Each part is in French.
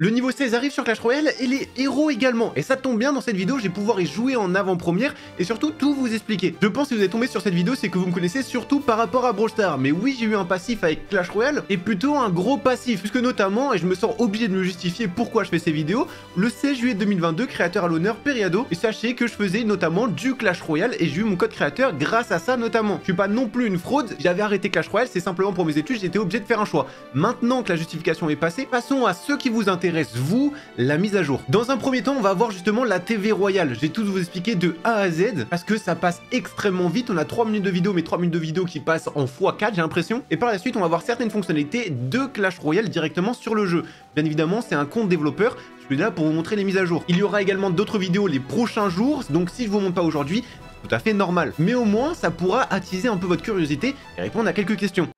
Le niveau 16 arrive sur Clash Royale et les héros également. Et ça tombe bien, dans cette vidéo, je vais pouvoir y jouer en avant-première et surtout tout vous expliquer. Je pense que si vous êtes tombé sur cette vidéo, c'est que vous me connaissez surtout par rapport à Brawl Stars. Mais oui, j'ai eu un passif avec Clash Royale et plutôt un gros passif. Puisque notamment, et je me sens obligé de me justifier pourquoi je fais ces vidéos, le 16 juillet 2022, créateur à l'honneur Periado. Et sachez que je faisais notamment du Clash Royale et j'ai eu mon code créateur grâce à ça notamment. Je suis pas non plus une fraude, j'avais arrêté Clash Royale, c'est simplement pour mes études, j'étais obligé de faire un choix. Maintenant que la justification est passée, passons à ce qui vous intéresse, vous, la mise à jour. Dans un premier temps, on va voir justement la TV Royale. Je vais tout vous expliquer de A à Z parce que ça passe extrêmement vite. On a 3 minutes de vidéo, mais 3 minutes de vidéo qui passent en x4, j'ai l'impression. Et par la suite, on va voir certaines fonctionnalités de Clash Royale directement sur le jeu. Bien évidemment, c'est un compte développeur. Je suis là pour vous montrer les mises à jour. Il y aura également d'autres vidéos les prochains jours. Donc si je vous montre pas aujourd'hui, c'est tout à fait normal. Mais au moins, ça pourra attiser un peu votre curiosité et répondre à quelques questions.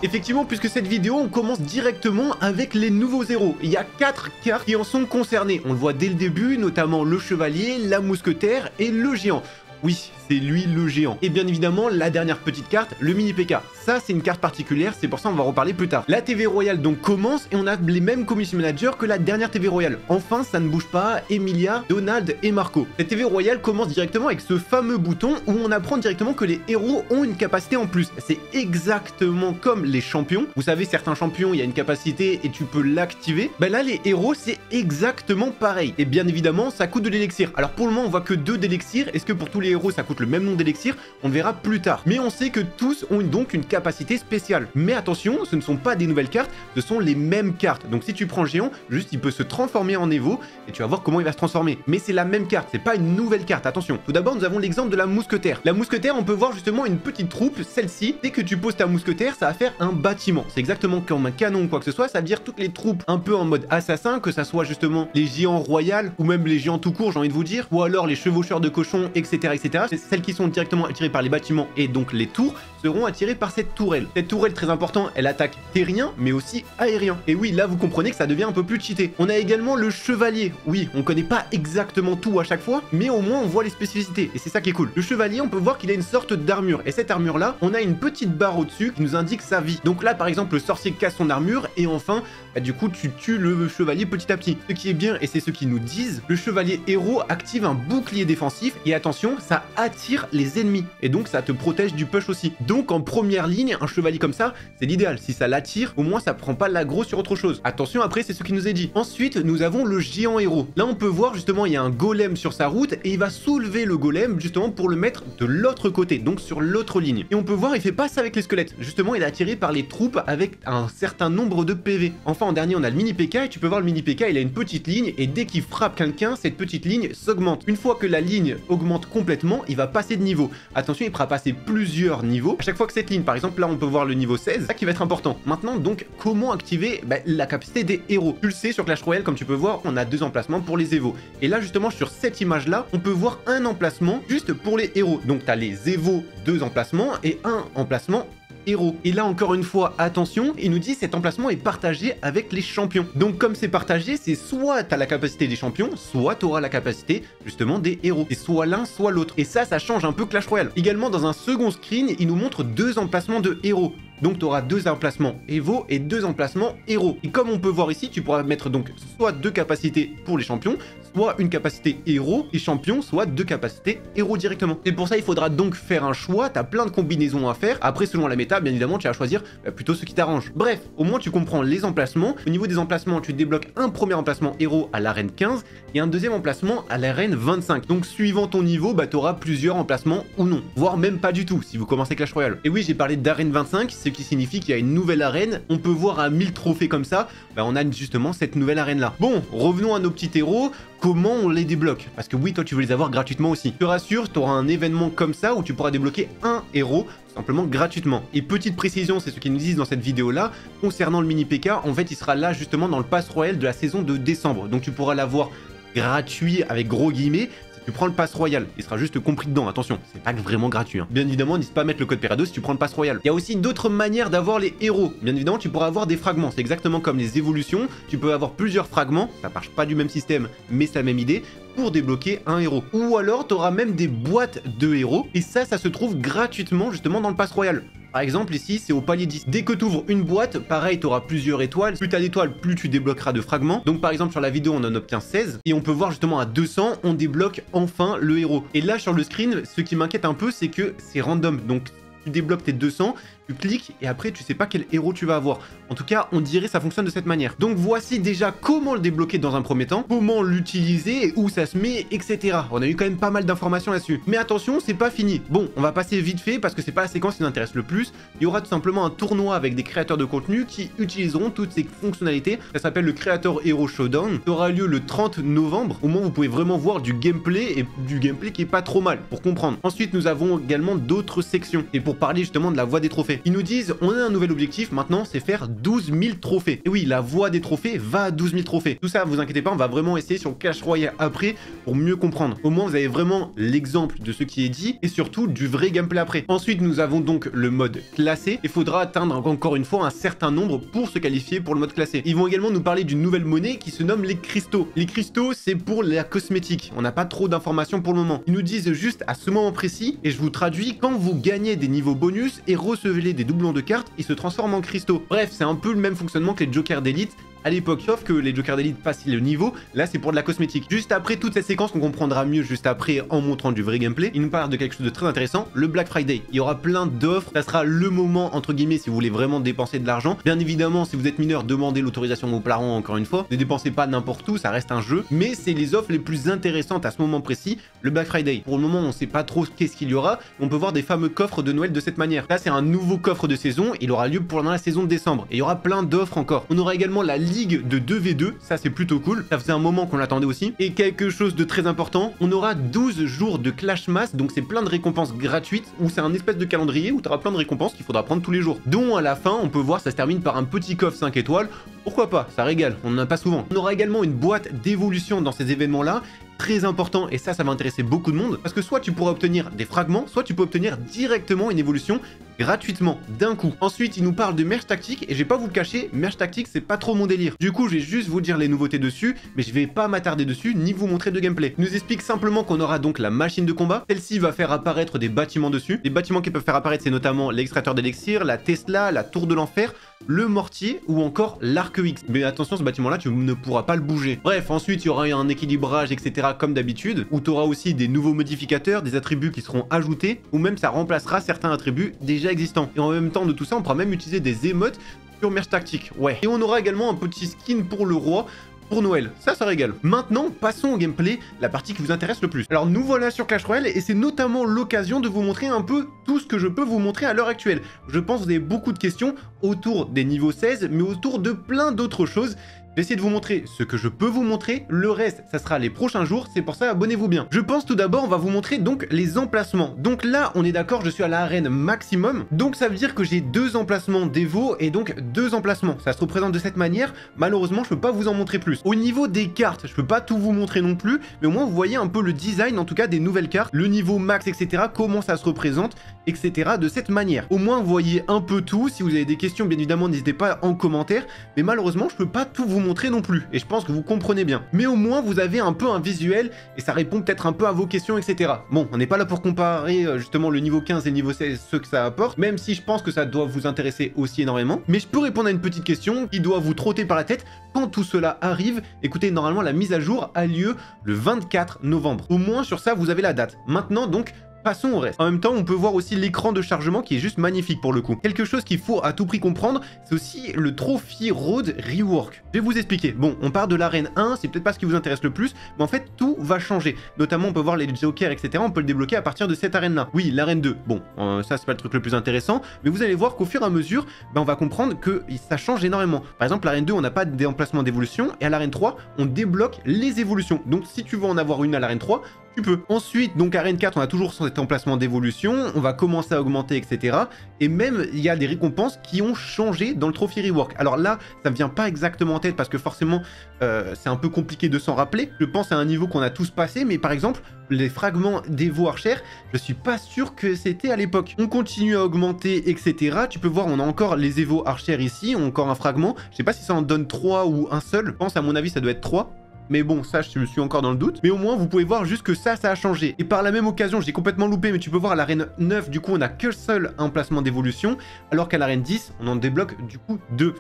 Effectivement, puisque cette vidéo, on commence directement avec les nouveaux héros. Il y a 4 cartes qui en sont concernées. On le voit dès le début, notamment le chevalier, la mousquetaire et le géant. Oui, c'est lui le géant. Et bien évidemment, la dernière petite carte, le mini PK. Ça, c'est une carte particulière, c'est pour ça on va en reparler plus tard. La TV Royale donc commence et on a les mêmes community managers que la dernière TV Royale. Enfin, ça ne bouge pas, Emilia, Donald et Marco. Cette TV Royale commence directement avec ce fameux bouton où on apprend directement que les héros ont une capacité en plus. C'est exactement comme les champions. Vous savez, certains champions, il y a une capacité et tu peux l'activer. Ben là, les héros, c'est exactement pareil. Et bien évidemment, ça coûte de l'élixir. Alors pour le moment, on voit que 2 d'élixir. Est-ce que pour tous les héros, ça coûte le même nombre d'élixir? On le verra plus tard. Mais on sait que tous ont donc une capacité spéciale. Mais attention, ce ne sont pas des nouvelles cartes, ce sont les mêmes cartes. Donc si tu prends géant, juste il peut se transformer en Evo et tu vas voir comment il va se transformer. Mais c'est la même carte, c'est pas une nouvelle carte, attention. Tout d'abord, nous avons l'exemple de la mousquetaire. La mousquetaire, on peut voir justement une petite troupe, celle-ci. Dès que tu poses ta mousquetaire, ça va faire un bâtiment. C'est exactement comme un canon ou quoi que ce soit, ça veut dire toutes les troupes un peu en mode assassin, que ça soit justement les géants royales ou même les géants tout court, j'ai envie de vous dire, ou alors les chevaucheurs de cochons, etc., etc. Celles qui sont directement attirées par les bâtiments et donc les tours seront attirées par cette tourelle. Cette tourelle, très important, elle attaque terrien mais aussi aérien. Et oui, là vous comprenez que ça devient un peu plus cheaté. On a également le chevalier. Oui, on connaît pas exactement tout à chaque fois, mais au moins on voit les spécificités et c'est ça qui est cool. Le chevalier, on peut voir qu'il a une sorte d'armure et cette armure là, on a une petite barre au-dessus qui nous indique sa vie. Donc là par exemple, le sorcier casse son armure et enfin, bah, du coup tu tues le chevalier petit à petit. Ce qui est bien et c'est ce qu'ils nous disent, le chevalier héros active un bouclier défensif et attention, ça attire les ennemis et donc ça te protège du push aussi. Donc en première ligne, un chevalier comme ça, c'est l'idéal. Si ça l'attire, au moins ça prend pas l'aggro sur autre chose. Attention, après c'est ce qui nous est dit. Ensuite, nous avons le géant héros. Là on peut voir justement, il y a un golem sur sa route et il va soulever le golem justement pour le mettre de l'autre côté, donc sur l'autre ligne. Et on peut voir, il fait pas ça avec les squelettes. Justement, il est attiré par les troupes avec un certain nombre de PV. Enfin, en dernier, on a le mini PK et tu peux voir le mini PK, il a une petite ligne et dès qu'il frappe quelqu'un, cette petite ligne s'augmente. Une fois que la ligne augmente complètement, il va passer de niveau. Attention, il pourra passer plusieurs niveaux. À chaque fois que cette ligne, par exemple, là on peut voir le niveau 16, ça qui va être important. Maintenant, donc, comment activer la capacité des héros? Tu le sais, sur Clash Royale, comme tu peux voir, on a 2 emplacements pour les Evo. Et là, justement, sur cette image-là, on peut voir un emplacement juste pour les héros. Donc, tu as les Evo, 2 emplacements et un emplacement héros. Et là encore une fois, attention, il nous dit cet emplacement est partagé avec les champions. Donc comme c'est partagé, c'est soit tu as la capacité des champions, soit tu auras la capacité justement des héros. C'est soit l'un, soit l'autre. Et ça change un peu Clash Royale. Également dans un second screen, il nous montre 2 emplacements de héros. Donc tu auras 2 emplacements Evo et 2 emplacements héros. Et comme on peut voir ici, tu pourras mettre donc soit 2 capacités pour les champions, soit une capacité héros et champion, soit 2 capacités héros directement. Et pour ça, il faudra donc faire un choix. Tu as plein de combinaisons à faire. Après, selon la méta, bien évidemment, tu vas choisir plutôt ce qui t'arrange. Bref, au moins tu comprends les emplacements. Au niveau des emplacements, tu débloques un premier emplacement héros à l'arène 15 et un deuxième emplacement à l'arène 25. Donc suivant ton niveau, tu auras plusieurs emplacements ou non. Voire même pas du tout si vous commencez Clash Royale. Et oui, j'ai parlé d'arène 25, ce qui signifie qu'il y a une nouvelle arène. On peut voir à 1000 trophées comme ça, on a justement cette nouvelle arène là. Bon, revenons à nos petits héros. Comment on les débloque? Parce que oui, toi tu veux les avoir gratuitement aussi. Je te rassure, tu auras un événement comme ça où tu pourras débloquer un héros simplement gratuitement. Et petite précision, c'est ce qu'ils nous disent dans cette vidéo là, concernant le mini PK, en fait il sera là justement dans le pass royal de la saison de décembre. Donc tu pourras l'avoir gratuit avec gros guillemets. Tu prends le pass royal, il sera juste compris dedans, attention, c'est pas vraiment gratuit. Hein. Bien évidemment, n'hésite pas à mettre le code Periado si tu prends le pass royal. Il y a aussi d'autres manières d'avoir les héros. Bien évidemment, tu pourras avoir des fragments, c'est exactement comme les évolutions. Tu peux avoir plusieurs fragments, ça marche pas du même système, mais c'est la même idée. pour débloquer un héros. Ou alors tu auras même des boîtes de héros et ça se trouve gratuitement justement dans le Pass Royal. Par exemple, ici, c'est au palier 10. Dès que tu ouvres une boîte, pareil, tu auras plusieurs étoiles. Plus tu as d'étoiles, plus tu débloqueras de fragments. Donc, par exemple, sur la vidéo, on en obtient 16. Et on peut voir justement à 200, on débloque enfin le héros. Et là, sur le screen, ce qui m'inquiète un peu, c'est que c'est random. Donc, tu débloques tes 200, tu cliques et après tu sais pas quel héros tu vas avoir. En tout cas, on dirait que ça fonctionne de cette manière. Donc voici déjà comment le débloquer dans un premier temps, comment l'utiliser, où ça se met, etc. On a eu quand même pas mal d'informations là-dessus. Mais attention, c'est pas fini. Bon, on va passer vite fait parce que c'est pas la séquence qui nous intéresse le plus. Il y aura tout simplement un tournoi avec des créateurs de contenu qui utiliseront toutes ces fonctionnalités. Ça s'appelle le Creator Hero Showdown. Ça aura lieu le 30 novembre. Au moins, vous pouvez vraiment voir du gameplay et du gameplay qui est pas trop mal pour comprendre. Ensuite, nous avons également d'autres sections. Et pour parler justement de la voie des trophées. Ils nous disent, on a un nouvel objectif maintenant, c'est faire 12 000 trophées. Et oui, la voie des trophées va à 12 000 trophées. Tout ça, vous inquiétez pas, on va vraiment essayer sur Clash Royale après pour mieux comprendre. Au moins, vous avez vraiment l'exemple de ce qui est dit et surtout du vrai gameplay après. Ensuite, nous avons donc le mode classé. Il faudra atteindre encore une fois un certain nombre pour se qualifier pour le mode classé. Ils vont également nous parler d'une nouvelle monnaie qui se nomme les cristaux. Les cristaux, c'est pour la cosmétique. On n'a pas trop d'informations pour le moment. Ils nous disent juste à ce moment précis, et je vous traduis, quand vous gagnez des niveaux bonus et recevez des doublons de cartes, ils se transforment en cristaux. Bref, c'est un peu le même fonctionnement que les jokers d'élite à l'époque, sauf que les jokers d'élite passent le niveau, là c'est pour de la cosmétique. Juste après toute cette séquence qu'on comprendra mieux juste après en montrant du vrai gameplay, il nous parle de quelque chose de très intéressant, le Black Friday. Il y aura plein d'offres, ça sera le moment entre guillemets si vous voulez vraiment dépenser de l'argent. Bien évidemment, si vous êtes mineur, demandez l'autorisation aux parents encore une fois. Ne dépensez pas n'importe où, ça reste un jeu, mais c'est les offres les plus intéressantes à ce moment précis, le Black Friday. Pour le moment, on sait pas trop qu'est-ce qu'il y aura, on peut voir des fameux coffres de Noël de cette manière. Là, c'est un nouveau coffre de saison, il aura lieu pendant la saison de décembre. Et il y aura plein d'offres encore. On aura également la ligue de 2v2, ça c'est plutôt cool, ça faisait un moment qu'on l'attendait aussi. Et quelque chose de très important, on aura 12 jours de Clash Mass, donc c'est plein de récompenses gratuites, où c'est un espèce de calendrier où tu auras plein de récompenses qu'il faudra prendre tous les jours. Dont à la fin, on peut voir, ça se termine par un petit coffre 5 étoiles, pourquoi pas, ça régale, on n'en a pas souvent. On aura également une boîte d'évolution dans ces événements-là, très important, et ça va intéresser beaucoup de monde, parce que soit tu pourras obtenir des fragments, soit tu peux obtenir directement une évolution gratuitement, d'un coup. Ensuite, il nous parle de merge tactique, et je vais pas vous le cacher, merge tactique, c'est pas trop mon délire. Du coup, je vais juste vous dire les nouveautés dessus, mais je vais pas m'attarder dessus, ni vous montrer de gameplay. Il nous explique simplement qu'on aura donc la machine de combat. Celle-ci va faire apparaître des bâtiments dessus. Les bâtiments qui peuvent faire apparaître, c'est notamment l'extracteur d'élixir, la Tesla, la tour de l'enfer, le mortier ou encore l'arc X. Mais attention, ce bâtiment-là, tu ne pourras pas le bouger. Bref, ensuite, il y aura un équilibrage, etc. comme d'habitude, où tu auras aussi des nouveaux modificateurs, des attributs qui seront ajoutés, ou même ça remplacera certains attributs déjà existants. Et en même temps de tout ça, on pourra même utiliser des émotes sur merge tactique. Ouais. Et on aura également un petit skin pour le roi, pour Noël, ça régale. Maintenant, passons au gameplay, la partie qui vous intéresse le plus. Alors nous voilà sur Clash Royale et c'est notamment l'occasion de vous montrer un peu tout ce que je peux vous montrer à l'heure actuelle. Je pense que vous avez beaucoup de questions autour des niveaux 16, mais autour de plein d'autres choses. Je vais essayer de vous montrer ce que je peux vous montrer, le reste, ça sera les prochains jours, c'est pour ça abonnez-vous bien. Je pense tout d'abord, on va vous montrer donc les emplacements. Donc là, on est d'accord, je suis à l'arène maximum, donc ça veut dire que j'ai 2 emplacements d'Evo et donc 2 emplacements. Ça se représente de cette manière, malheureusement, je peux pas vous en montrer plus. Au niveau des cartes, je peux pas tout vous montrer non plus, mais au moins vous voyez un peu le design, en tout cas des nouvelles cartes, le niveau max, etc., comment ça se représente, etc., de cette manière. Au moins, vous voyez un peu tout. Si vous avez des questions, bien évidemment, n'hésitez pas en commentaire, mais malheureusement, je peux pas tout vous montrer non plus, et je pense que vous comprenez bien. Mais au moins, vous avez un peu un visuel, et ça répond peut-être un peu à vos questions, etc. Bon, on n'est pas là pour comparer justement le niveau 15 et le niveau 16, ce que ça apporte, même si je pense que ça doit vous intéresser aussi énormément. Mais je peux répondre à une petite question qui doit vous trotter par la tête quand tout cela arrive. Écoutez, normalement, la mise à jour a lieu le 24 novembre. Au moins, sur ça, vous avez la date. Maintenant, donc, passons au reste. En même temps, on peut voir aussi l'écran de chargement qui est juste magnifique pour le coup. Quelque chose qu'il faut à tout prix comprendre, c'est aussi le Trophy Road Rework. Je vais vous expliquer. Bon, on part de l'arène 1, c'est peut-être pas ce qui vous intéresse le plus, mais en fait, tout va changer. Notamment, on peut voir les jokers, etc. On peut le débloquer à partir de cette arène-là. Oui, l'arène 2. Bon, ça, c'est pas le truc le plus intéressant, mais vous allez voir qu'au fur et à mesure, on va comprendre que ça change énormément. Par exemple, l'arène 2, on n'a pas d'emplacement d'évolution, et à l'arène 3, on débloque les évolutions. Donc, si tu veux en avoir une à l'arène 3, tu peux. Ensuite, donc arène 4, on a toujours cet emplacement d'évolution, on va commencer à augmenter, etc. Et même, il y a des récompenses qui ont changé dans le Trophy Rework. Alors là, ça me vient pas exactement en tête parce que forcément, c'est un peu compliqué de s'en rappeler. Je pense à un niveau qu'on a tous passé, mais par exemple, les fragments d'Evo Archer, je suis pas sûr que c'était à l'époque. On continue à augmenter, etc. Tu peux voir, on a encore les Evo Archer ici, encore un fragment. Je sais pas si ça en donne 3 ou un seul. Je pense, à mon avis, ça doit être 3. Mais bon, ça, je suis encore dans le doute. Mais au moins, vous pouvez voir juste que ça a changé. Et par la même occasion, j'ai complètement loupé, mais tu peux voir à l'arène 9, du coup, on n'a qu'un seul emplacement d'évolution, alors qu'à l'arène 10, on en débloque du coup 2.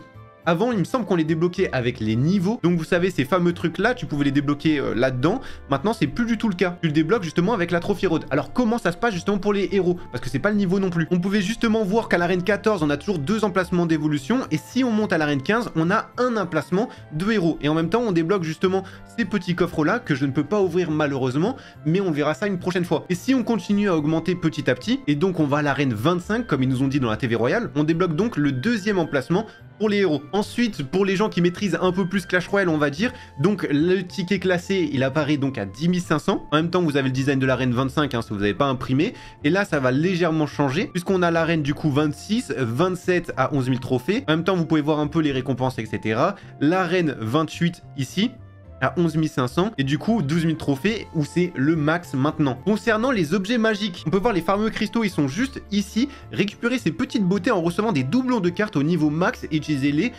Avant, il me semble qu'on les débloquait avec les niveaux. Donc, vous savez, ces fameux trucs-là, tu pouvais les débloquer là-dedans. Maintenant, c'est plus du tout le cas. Tu le débloques justement avec la Trophy Road. Alors, comment ça se passe justement pour les héros? Parce que c'est pas le niveau non plus. On pouvait justement voir qu'à l'arène 14, on a toujours 2 emplacements d'évolution. Et si on monte à l'arène 15, on a un emplacement de héros. Et en même temps, on débloque justement ces petits coffres-là que je ne peux pas ouvrir malheureusement. Mais on verra ça une prochaine fois. Et si on continue à augmenter petit à petit, et donc on va à l'arène 25, comme ils nous ont dit dans la TV Royale, on débloque donc le 2e emplacement pour les héros. Ensuite, pour les gens qui maîtrisent un peu plus Clash Royale, on va dire, donc le ticket classé, il apparaît donc à 10 500. En même temps, vous avez le design de l'arène 25, hein, si vous n'avez pas imprimé. Et là, ça va légèrement changer, puisqu'on a l'arène du coup 26, 27 à 11 000 trophées. En même temps, vous pouvez voir un peu les récompenses, etc. L'arène 28 ici, à 11 500 et du coup 12 000 trophées où c'est le max maintenant. Concernant les objets magiques, on peut voir les fameux cristaux, ils sont juste ici. Récupérez ces petites beautés en recevant des doublons de cartes au niveau max et utilisez-les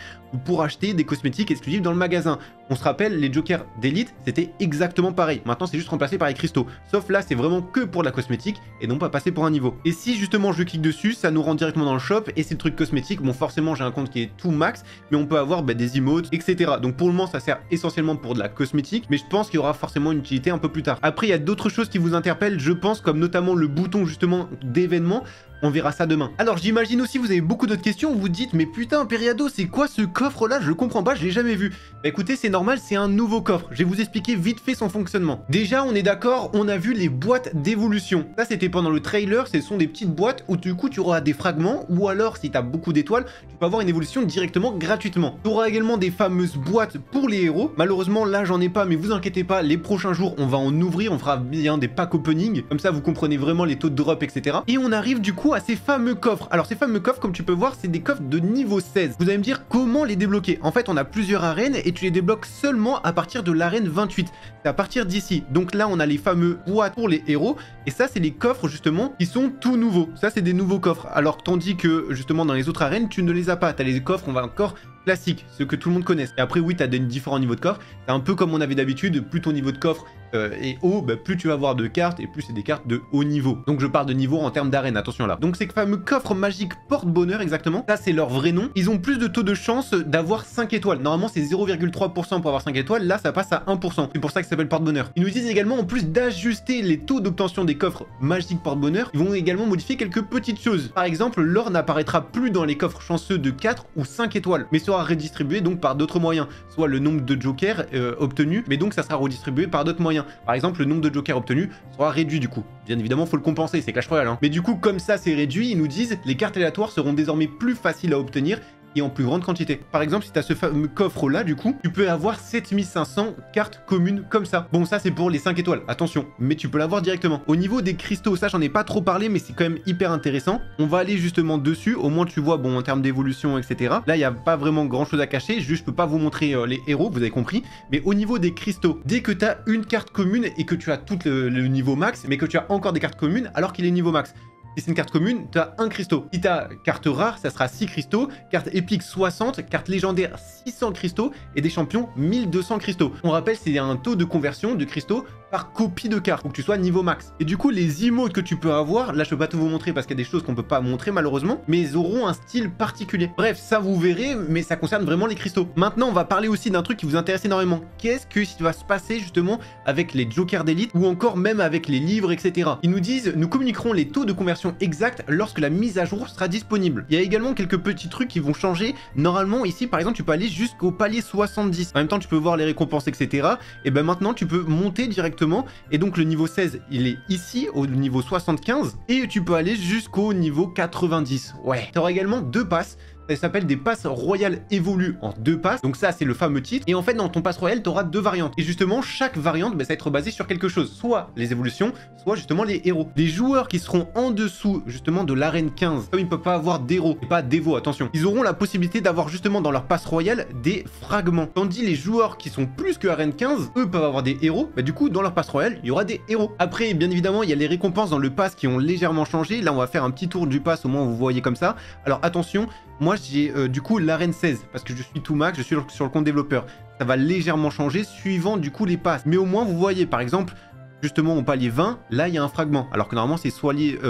pour acheter des cosmétiques exclusifs dans le magasin. On se rappelle, les jokers d'élite, c'était exactement pareil. Maintenant, c'est juste remplacé par les cristaux. Sauf là, c'est vraiment que pour la cosmétique et non pas passer pour un niveau. Et si justement je clique dessus, ça nous rend directement dans le shop et c'est le truc cosmétique. Bon, forcément, j'ai un compte qui est tout max, mais on peut avoir des emotes, etc. Donc pour le moment, ça sert essentiellement pour de la cosmétique, mais je pense qu'il y aura forcément une utilité un peu plus tard. Après, il y a d'autres choses qui vous interpellent, je pense, comme notamment le bouton justement d'événement. On verra ça demain. Alors j'imagine aussi vous avez beaucoup d'autres questions, vous vous dites mais putain Periado, c'est quoi ce coffre là? Je comprends pas, je l'ai jamais vu. Bah écoutez, c'est normal, c'est un nouveau coffre. Je vais vous expliquer vite fait son fonctionnement. Déjà, on est d'accord, on a vu les boîtes d'évolution. Ça c'était pendant le trailer, ce sont des petites boîtes où du coup tu auras des fragments, ou alors si tu as beaucoup d'étoiles, tu peux avoir une évolution directement gratuitement. Tu auras également des fameuses boîtes pour les héros. Malheureusement là j'en ai pas, mais vous inquiétez pas, les prochains jours on va en ouvrir, on fera bien des packs opening, comme ça vous comprenez vraiment les taux de drop, etc. Et on arrive du coup à ces fameux coffres. Alors ces fameux coffres, comme tu peux voir, c'est des coffres de niveau 16. Vous allez me dire comment les débloquer. En fait, on a plusieurs arènes et tu les débloques seulement à partir de l'arène 28. C'est à partir d'ici. Donc là, on a les fameux boîtes pour les héros. Et ça, c'est les coffres justement qui sont tout nouveaux. Ça, c'est des nouveaux coffres. Alors tandis que justement dans les autres arènes, tu ne les as pas. Tu as les coffres, on va encore classique, ce que tout le monde connaisse. Et après, oui, tu as des différents niveaux de coffre. C'est un peu comme on avait d'habitude, plus ton niveau de coffre est haut, plus tu vas avoir de cartes, et plus c'est des cartes de haut niveau. Donc je parle de niveau en termes d'arène, attention là. Donc ces fameux coffres magiques porte-bonheur, exactement, ça c'est leur vrai nom. Ils ont plus de taux de chance d'avoir 5 étoiles. Normalement, c'est 0,3% pour avoir 5 étoiles, là ça passe à 1%. C'est pour ça que ça s'appelle porte-bonheur. Ils nous disent également, en plus d'ajuster les taux d'obtention des coffres magiques porte-bonheur, ils vont également modifier quelques petites choses. Par exemple, l'or n'apparaîtra plus dans les coffres chanceux de 4 ou 5 étoiles, mais sera redistribué donc par d'autres moyens, soit le nombre de jokers obtenus, mais donc ça sera redistribué par d'autres moyens. Par exemple, le nombre de jokers obtenus sera réduit du coup. Bien évidemment, faut le compenser, c'est Clash Royale, hein. Mais du coup, comme ça c'est réduit, ils nous disent les cartes aléatoires seront désormais plus faciles à obtenir et en plus grande quantité. Par exemple, si tu as ce fameux coffre là, du coup, tu peux avoir 7500 cartes communes comme ça. Bon, ça c'est pour les 5 étoiles, attention, mais tu peux l'avoir directement. Au niveau des cristaux, ça j'en ai pas trop parlé, mais c'est quand même hyper intéressant. On va aller justement dessus, au moins tu vois, bon, en termes d'évolution, etc. Là, il n'y a pas vraiment grand chose à cacher, juste je peux pas vous montrer les héros, vous avez compris. Mais au niveau des cristaux, dès que tu as une carte commune et que tu as tout le niveau max, mais que tu as encore des cartes communes alors qu'il est niveau max. Si c'est une carte commune, tu as un cristaux. Si tu as carte rare, ça sera 6 cristaux. Carte épique 60, carte légendaire 600 cristaux et des champions 1200 cristaux. On rappelle, c'est un taux de conversion de cristaux par copie de carte pour que tu sois niveau max. Et du coup, les emotes que tu peux avoir, là je peux pas tout vous montrer parce qu'il y a des choses qu'on peut pas montrer malheureusement, mais ils auront un style particulier. Bref, ça vous verrez, mais ça concerne vraiment les cristaux. Maintenant, on va parler aussi d'un truc qui vous intéresse énormément. Qu'est-ce que va se passer justement avec les jokers d'élite ou encore même avec les livres, etc. Ils nous disent, nous communiquerons les taux de conversion exacts lorsque la mise à jour sera disponible. Il y a également quelques petits trucs qui vont changer. Normalement, ici, par exemple, tu peux aller jusqu'au palier 70. En même temps, tu peux voir les récompenses, etc. Et ben maintenant, tu peux monter directement. Et donc, le niveau 16, il est ici, au niveau 75. Et tu peux aller jusqu'au niveau 90. Ouais. Tu auras également 2 passes. Ça s'appelle des passes royales évolues en 2 passes. Donc ça, c'est le fameux titre. Et en fait, dans ton pass royal, tu auras 2 variantes. Et justement, chaque variante, ça va être basé sur quelque chose. Soit les évolutions, soit justement les héros. Les joueurs qui seront en dessous, justement, de l'arène 15, comme ils ne peuvent pas avoir d'héros, et pas d'évo, attention, ils auront la possibilité d'avoir justement dans leur pass royal des fragments. Tandis les joueurs qui sont plus que arène 15, eux peuvent avoir des héros. Du coup, dans leur pass royal, il y aura des héros. Après, bien évidemment, il y a les récompenses dans le pass qui ont légèrement changé. Là, on va faire un petit tour du pass, au moins vous voyez comme ça. Alors attention, moi Moi, j'ai du coup l'arène 16 parce que je suis tout max, je suis sur le compte développeur. Ça va légèrement changer suivant du coup les passes. Mais au moins, vous voyez, par exemple, justement au palier 20, là il y a un fragment, alors que normalement c'est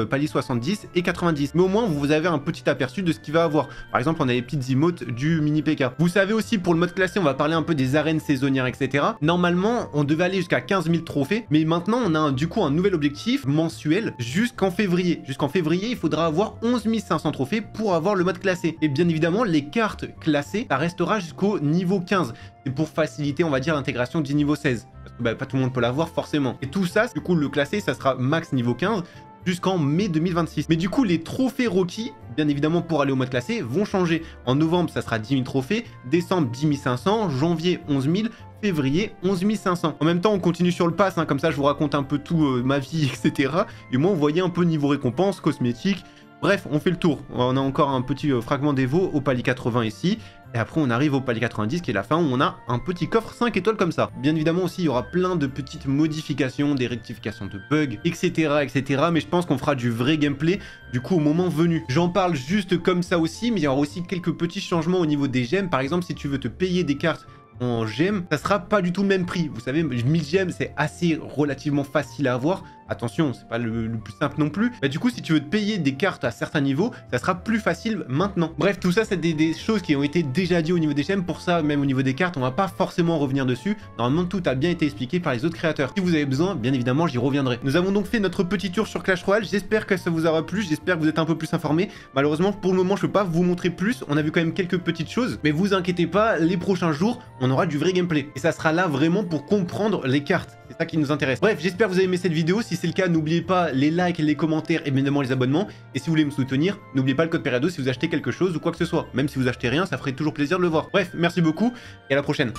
palier 70 et 90. Mais au moins vous avez un petit aperçu de ce qu'il va avoir. Par exemple, on a les petites emotes du mini PK. Vous savez aussi, pour le mode classé, on va parler un peu des arènes saisonnières, etc. Normalement, on devait aller jusqu'à 15 000 trophées, mais maintenant on a du coup un nouvel objectif mensuel jusqu'en février. Jusqu'en février, il faudra avoir 11 500 trophées pour avoir le mode classé. Et bien évidemment, les cartes classées, ça restera jusqu'au niveau 15. C'est pour faciliter, on va dire, l'intégration du niveau 16. Parce que bah, pas tout le monde peut l'avoir forcément. Et tout ça, du coup, le classé, ça sera max niveau 15 jusqu'en mai 2026. Mais du coup, les trophées Rocky, bien évidemment, pour aller au mode classé, vont changer. En novembre, ça sera 10 000 trophées, décembre, 10 500, janvier, 11 000, février, 11 500. En même temps, on continue sur le pass, hein, comme ça, je vous raconte un peu tout, ma vie, etc. Et moi, vous voyez un peu niveau récompense, cosmétique. Bref, on fait le tour. On a encore un petit fragment d'Evo au palier 80 ici. Et après, on arrive au palier 90, qui est la fin, où on a un petit coffre 5 étoiles comme ça. Bien évidemment aussi, il y aura plein de petites modifications, des rectifications de bugs, etc. etc. Mais je pense qu'on fera du vrai gameplay, du coup, au moment venu. J'en parle juste comme ça aussi, mais il y aura aussi quelques petits changements au niveau des gemmes. Par exemple, si tu veux te payer des cartes en gemmes, ça sera pas du tout le même prix. Vous savez, 1000 gemmes, c'est assez relativement facile à avoir. Attention, c'est pas le plus simple non plus. Bah, du coup, si tu veux te payer des cartes à certains niveaux, ça sera plus facile maintenant. Bref, tout ça, c'est des choses qui ont été déjà dites au niveau des gemmes. Pour ça, même au niveau des cartes, on va pas forcément revenir dessus. Normalement, tout a bien été expliqué par les autres créateurs. Si vous avez besoin, bien évidemment, j'y reviendrai. Nous avons donc fait notre petit tour sur Clash Royale. J'espère que ça vous aura plu. J'espère que vous êtes un peu plus informés. Malheureusement, pour le moment, je peux pas vous montrer plus. On a vu quand même quelques petites choses. Mais vous inquiétez pas, les prochains jours, on aura du vrai gameplay. Et ça sera là vraiment pour comprendre les cartes. C'est ça qui nous intéresse. Bref, j'espère que vous avez aimé cette vidéo. Si c'est le cas, n'oubliez pas les likes, les commentaires et bien évidemment les abonnements. Et si vous voulez me soutenir, n'oubliez pas le code Pereado si vous achetez quelque chose ou quoi que ce soit. Même si vous achetez rien, ça ferait toujours plaisir de le voir. Bref, merci beaucoup et à la prochaine.